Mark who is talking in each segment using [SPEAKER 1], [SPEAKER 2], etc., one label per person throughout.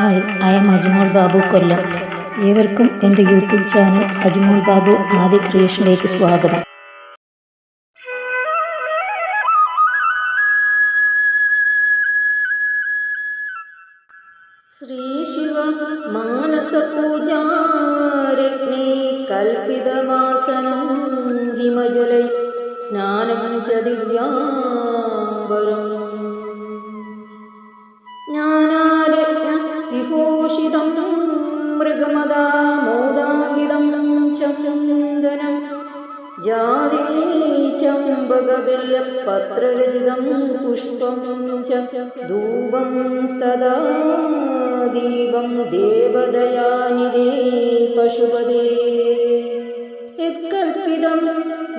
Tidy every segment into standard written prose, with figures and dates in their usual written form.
[SPEAKER 1] Hi, I M അജ്മോൾ Babu കൊല്ലം. ഏവർക്കും എൻ്റെ YouTube channel അജ്മോൾ Babu ആദി ക്രിയേഷനിലേക്ക് സ്വാഗതം. ശ്രീ ശിവ മാനസ പൂജാരഗ്നേ കൽപ്പിതവാസനം ഹിമജലൈ സ്നാനം ച ദിവ്യാംബരം ജ്ഞാനാരത്ന വിഭൂഷിതം മൃഗമദാമോദാംഗിതം ചന്ദനം ജാതീ ചമ്പകബില്യപത്രരചിതം പുഷ്പം ച ധൂപം തദാ ദീപം ദേവദയാനിധേ പശുപതേ യത്കൽപിതം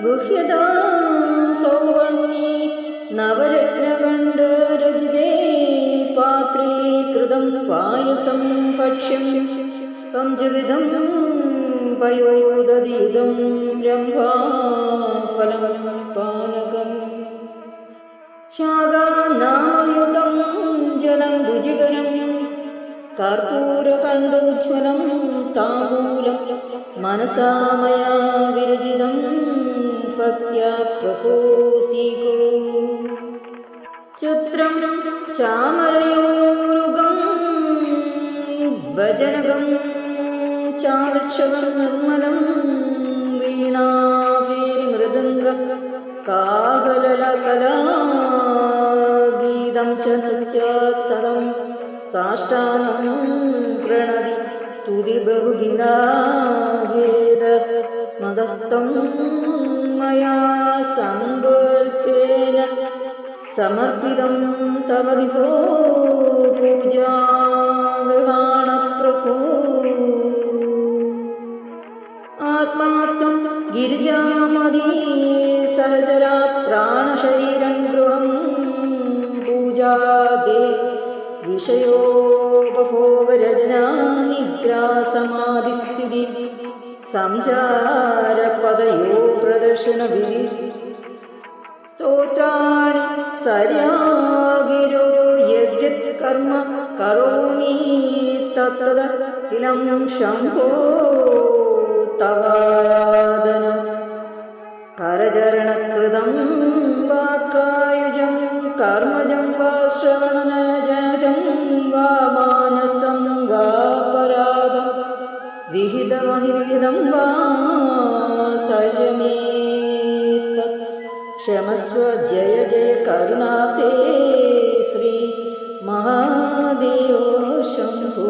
[SPEAKER 1] ഗുഹ്യതാം സൗവർണ്യേ നവരത്നകണ്ഠരചിതേ പാത്രേ കൃതം പായസം ഭക്ഷ്യം പഞ്ചവിധം പയോദതീതം രംഭാഫലം പാനകം ശാഖാനാമയുതം ജലം രുചികരം കർപ്പൂരകണ്ഠോജ്വലം താംബൂലം മനസാ മയാ വിരചിതം ഭക്ത്യാ പ്രഭോ സ്വീകോ ചിത്രം ചാമരയൂരുഗം ഭജനകം ചാദക്ഷകം നിർമ്മലം വീണാഭേരി മൃദംഗ കാകലകലാഗീതം ചതം സാഷ്ടാംഗം പ്രണതി സ്തുതി ബഹുഗിനാഗേദ സ്മദസ്തം മയാ സങ്കൽപേന സമർപ്പിതം തവ വിഭോ പൂജാഗൃഹാണ പ്രഭോ ആത്മാത്മം ഗിരിജാമദീ സഹചരാ പ്രാണശരീരം ഗൃഹം പൂജാദേ വിഷയോപഭോഗരചനാ നിദ്രാ സമാധിസ്ഥിതി സംചാരപദയോ പ്രദർശനവിധി സ്തോത്രാണി സര്യാഗിരോ യദ്യത് കർമ്മ കരോമി തത്തദഖിലം ശംഭോ തവാരാധനം കരചരണകൃതം വാ കായുജം കർമ്മജം വാ ശ്രവണനജനജം വാ മാനസം വാ പരാധം വിഹിതമഹിവിഹിതം വാ സര്യമേതത് ക്ഷമസ്വ ജയ ജയ കരുണാതേ ശ്രീ മഹാദേവോ ശംഭോ.